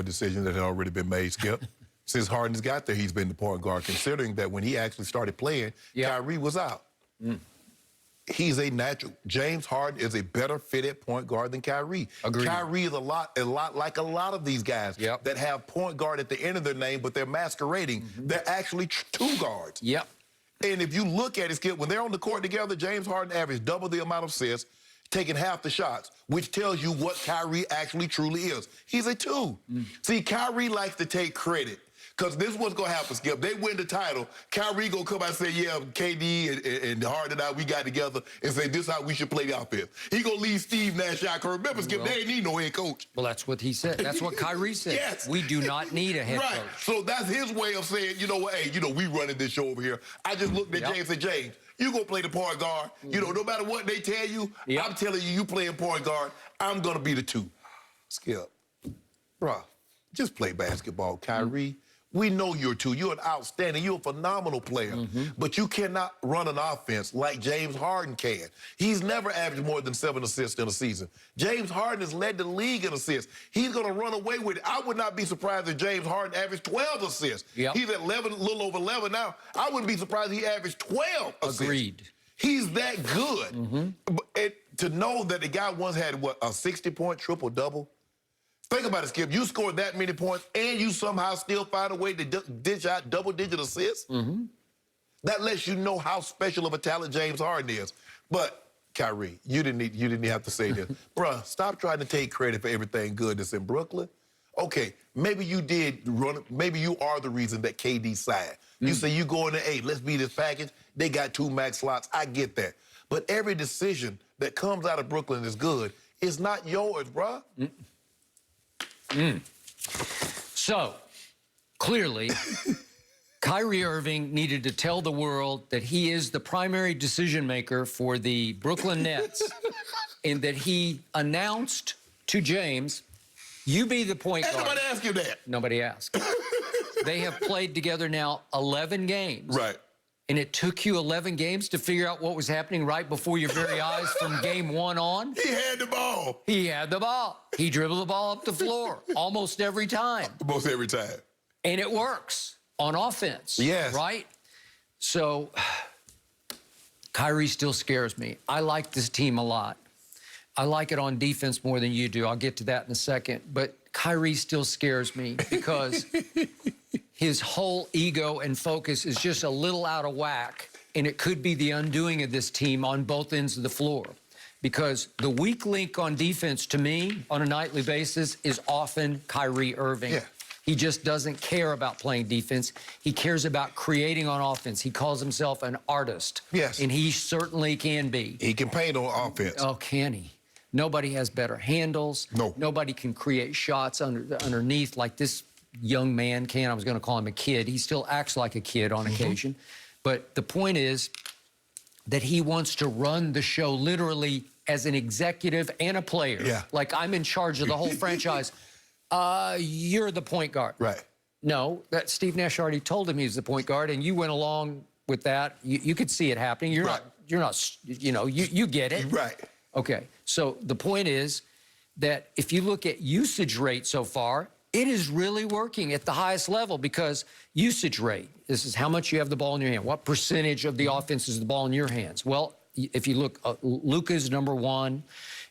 decision that had already been made, Skip. Since Harden's got there, he's been the point guard, considering that when he actually started playing, Kyrie was out. He's a natural. James Harden is a better fitted point guard than Kyrie. Agreed. Kyrie is a lot like a lot of these guys that have point guard at the end of their name, but they're masquerading. They're actually two guards. And if you look at it, Skip, when they're on the court together, James Harden averaged double the amount of assists, taking half the shots, which tells you what Kyrie actually truly is. He's a two. See, Kyrie likes to take credit. Because this is what's going to happen, Skip. They win the title. Kyrie going to come out and say, yeah, KD and Harden and I, we got together and say, this is how we should play the offense. He going to leave Steve Nash out. Because remember, Skip, they ain't need no head coach. Well, that's what he said. That's what Kyrie said. We do not need a head coach. So that's his way of saying, you know what, hey, you know, we running this show over here. I just looked at James and said, James, you going to play the point guard. You know, no matter what they tell you, I'm telling you, you playing point guard. I'm going to be the two. Skip, bruh, just play basketball, Kyrie. We know you're two. You're an outstanding, you're a phenomenal player, but you cannot run an offense like James Harden can. He's never averaged more than 7 assists in a season. James Harden has led the league in assists. He's going to run away with it. I would not be surprised if James Harden averaged 12 assists. He's at 11, a little over 11 now. I wouldn't be surprised if he averaged 12 assists. Agreed. He's that good. And to know that the guy once had, what, a 60-point triple-double? Think about it, Skip. You scored that many points, and you somehow still find a way to dish out double-digit assists? That lets you know how special of a talent James Harden is. But, Kyrie, you didn't have to say this. Bruh, stop trying to take credit for everything good that's in Brooklyn. Okay, maybe you did run, maybe you are the reason that KD signed. You say you go in there, hey, let's beat this package. They got 2 max slots. I get that. But every decision that comes out of Brooklyn is good. It's not yours, bruh. So, clearly, Kyrie Irving needed to tell the world that he is the primary decision maker for the Brooklyn Nets and that he announced to James, you be the point guard. Nobody asked you that. Nobody asked. They have played together now 11 games. Right. And it took you 11 games to figure out what was happening right before your very eyes from game 1 on? He had the ball. He had the ball. He dribbled the ball up the floor almost every time. Almost every time. And it works on offense. Yes. Right? So, Kyrie still scares me. I like this team a lot. I like it on defense more than you do. I'll get to that in a second. But Kyrie still scares me because his whole ego and focus is just a little out of whack, and it could be the undoing of this team on both ends of the floor. Because the weak link on defense, to me, on a nightly basis, is often Kyrie Irving. He just doesn't care about playing defense. He cares about creating on offense. He calls himself an artist. And he certainly can be. He can paint on offense. Oh, can he? Nobody has better handles. Nobody can create shots underneath like this young man can. I was going to call him a kid. He still acts like a kid on occasion. But the point is that he wants to run the show literally as an executive and a player. Like, I'm in charge of the whole franchise. You're the point guard. No, that Steve Nash already told him he's the point guard, and you went along with that. You could see it happening. You're not, you know, you get it. Okay, so the point is that if you look at usage rate so far, it is really working at the highest level because usage rate, this is how much you have the ball in your hand. What percentage of the offense is the ball in your hands? Well, if you look, Luka's #1,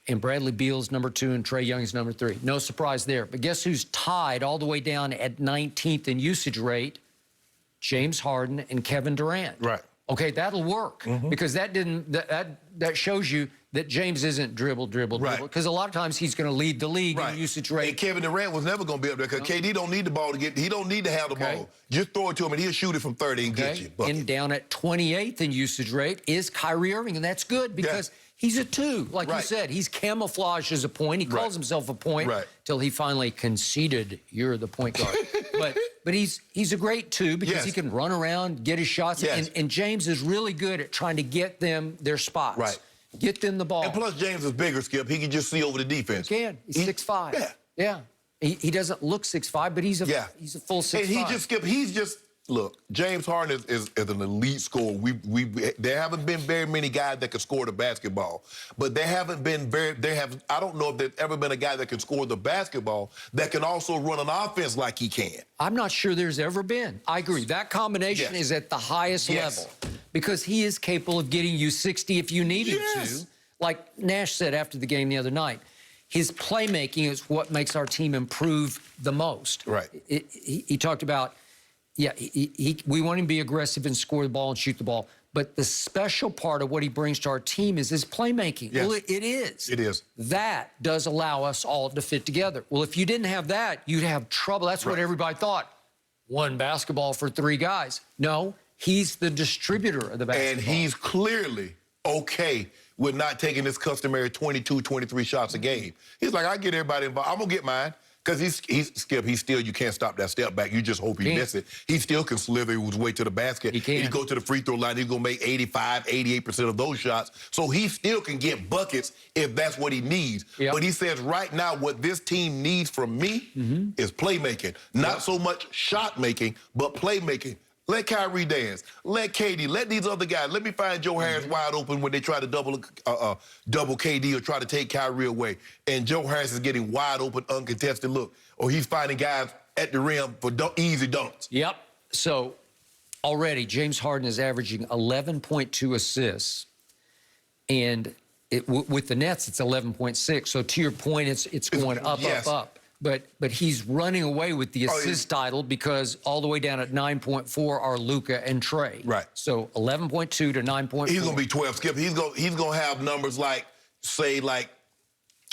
and Bradley Beal's #2, and Trae Young's #3. No surprise there. But guess who's tied all the way down at 19th in usage rate? James Harden and Kevin Durant. Okay, that'll work because that shows you that James isn't dribble. Because a lot of times he's going to lead the league in usage rate. And Kevin Durant was never going to be up there because KD don't need the ball to get. He don't need to have the ball. Just throw it to him and he'll shoot it from 30 and get you. And down at 28th in usage rate is Kyrie Irving, and that's good because he's a 2, like you said. He's camouflaged as a point. He calls himself a point till he finally conceded, you're the point guard. But he's a great 2 because he can run around, get his shots. And James is really good at trying to get them their spots. Get them the ball. And plus, James is bigger, Skip. He can just see over the defense. He can. He's 6'5". He doesn't look 6'5", but he's a full 6'5". And he just, Skip, he's just Look, James Harden is an elite scorer. There haven't been very many guys that can score the basketball, but there haven't been I don't know if there's ever been a guy that can score the basketball that can also run an offense like he can. I'm not sure there's ever been. I agree. That combination is at the highest level because he is capable of getting you 60 if you need him to. Like Nash said after the game the other night, his playmaking is what makes our team improve the most. Right. He talked about, we want him to be aggressive and score the ball and shoot the ball. But the special part of what he brings to our team is his playmaking. Yes. Well, it is. It is. That does allow us all to fit together. Well, if you didn't have that, you'd have trouble. That's what everybody thought. One basketball for three guys. No, he's the distributor of the basketball. And he's clearly okay with not taking his customary 22, 23 shots a game. He's like, I get everybody involved. I'm going to get mine. Because he's still, you can't stop that step back. You just hope he misses it. He still can slither his way to the basket. He can. And he go to the free throw line, he's going to make 85, 88% of those shots. So he still can get buckets if that's what he needs. Yep. But he says right now what this team needs from me is playmaking. Not so much shot making, but playmaking. Let Kyrie dance. Let KD. Let these other guys. Let me find Joe Harris wide open when they try to double KD or try to take Kyrie away. And Joe Harris is getting wide open, uncontested look. Or he's finding guys at the rim for easy dunks. Yep. So already James Harden is averaging 11.2 assists. And with the Nets, it's 11.6. So to your point, it's going up, up. But he's running away with the assist title because all the way down at 9.4 are Luka and Trey. Right. So 11.2 to 9.4. He's going to be 12, Skip. He's going to have numbers like, say, like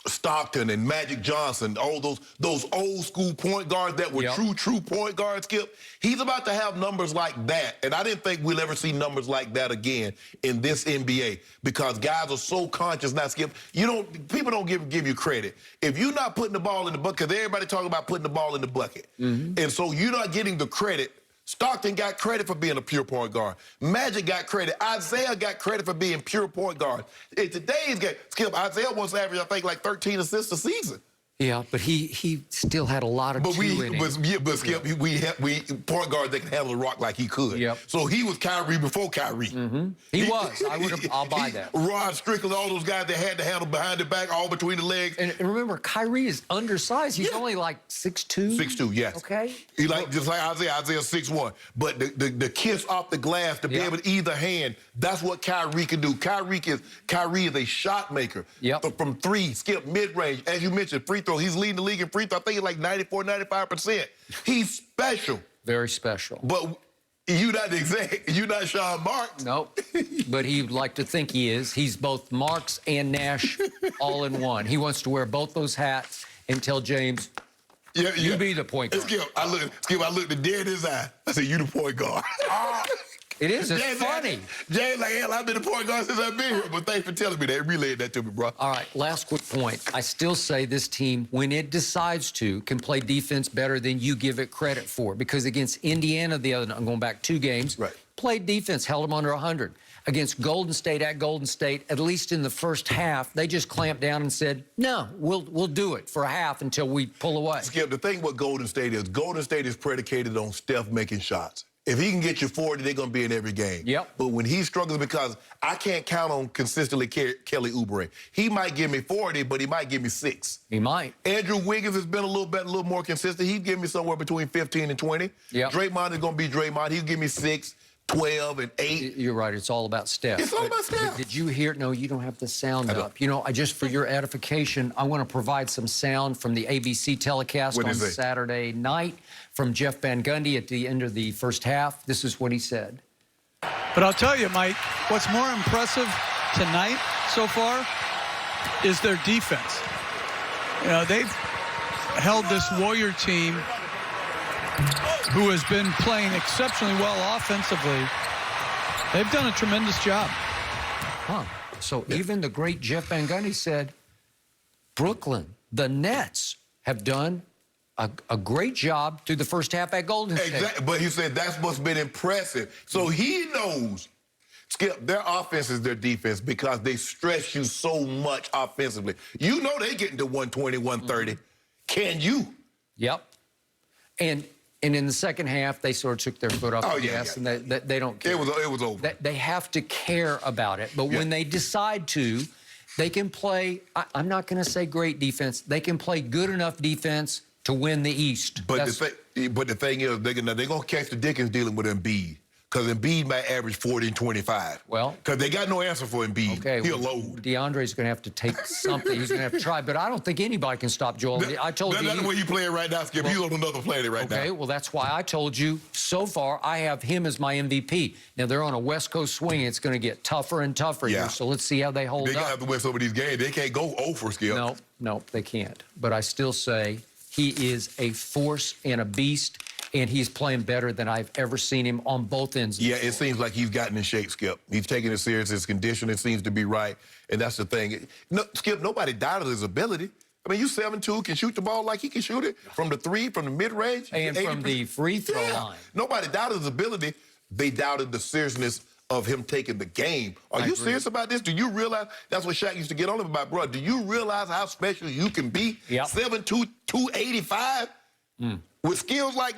Stockton and Magic Johnson, all those old school point guards that were true point guards, Skip. He's about to have numbers like that. And I didn't think we'll ever see numbers like that again in this NBA because guys are so conscious now, Skip. People don't give you credit. If you're not putting the ball in the bucket, because everybody talking about putting the ball in the bucket. And so you're not getting the credit. Stockton got credit for being a pure point guard. Magic got credit. Isaiah got credit for being pure point guard. In today's game, Skip, Isaiah once averaged, I think, like 13 assists a season. Yeah, but he still had a lot of But Skip, we point guards that can handle the rock like he could. Yep. So he was Kyrie before Kyrie. He was. I'll buy that. Rod Strickland, all those guys that had to handle behind the back, all between the legs. And remember, Kyrie is undersized. He's only like 6'2". 6'2", yes. Okay. He just like Isaiah 6'1". But the kiss off the glass to be able to either hand, that's what Kyrie can do. Kyrie is a shot maker. Yep. From three, Skip, mid-range. As you mentioned, free throw. He's leading the league in free throw. I think it's like 94, 95%. He's special. Very special. But you're not Sean Marks. Nope. But he'd like to think he is. He's both Marks and Nash all in one. He wants to wear both those hats and tell James, you be the point guard. Skip, I looked dead in his eye. I said, you the point guard. It is. It's James, funny. James, like, hell, I've been a point guard since I've been here. But thanks for telling me that. Relayed that to me, bro. All right, last quick point. I still say this team, when it decides to, can play defense better than you give it credit for. Because against Indiana the other night, I'm going back 2 games, played defense, held them under 100. Against Golden State at Golden State, at least in the first half, they just clamped down and said, no, we'll do it for a half until we pull away. Skip, the thing with Golden State is predicated on Steph making shots. If he can get you 40, they're going to be in every game. Yep. But when he struggles, because I can't count on consistently Kelly Oubre. He might give me 40, but he might give me 6. He might. Andrew Wiggins has been a little better, a little more consistent. He'd give me somewhere between 15 and 20. Yep. Draymond is going to be Draymond. He'll give me 6, 12, and 8. You're right. It's all about Steph. It's all about Steph. Did you hear? No, you don't have the sound up. You know, just for your edification, I want to provide some sound from the ABC telecast on Saturday night from Jeff Van Gundy at the end of the first half. This is what he said. But I'll tell you, Mike, what's more impressive tonight so far is their defense. You know, they've held this Warrior team who has been playing exceptionally well offensively. They've done a tremendous job. So even the great Jeff Van Gundy said, Brooklyn, the Nets have done a great job through the first half at Golden State. Exactly, but he said that's what's been impressive. So he knows, Skip, their offense is their defense because they stress you so much offensively. You know they getting to 120, 130. Can you? Yep. And And in the second half, they sort of took their foot off the gas, and they don't care. It was over. They have to care about it. But when they decide to, they can play, I'm not going to say great defense. They can play good enough defense to win the East. But the thing is, they're going to catch the Dickens dealing with Embiid. Because Embiid might average 40 and 25. Well, because they got no answer for Embiid. Okay, He'll load. DeAndre's going to have to take something. He's going to have to try. But I don't think anybody can stop Joel. I told you. That's the way you play it right now, Skip. You on another planet right now. Okay, well, that's why I told you so far I have him as my MVP. Now, they're on a West Coast swing. It's going to get tougher and tougher here. So let's see how they hold up. They got to have to win some of these games. They can't go over, Skip. No, they can't. But I still say he is a force and a beast. And he's playing better than I've ever seen him on both ends. Yeah, it seems like he's gotten in shape, Skip. He's taking it serious. His conditioning seems to be right. And that's the thing. No, Skip, nobody doubted his ability. I mean, you 7'2", can shoot the ball like he can shoot it from the three, from the mid-range. And from the free throw line. Nobody doubted his ability. They doubted the seriousness of him taking the game. Are you serious about this? Do you realize, that's what Shaq used to get on him about, bro, do you realize how special you can be? 7'2", 285? With skills like that?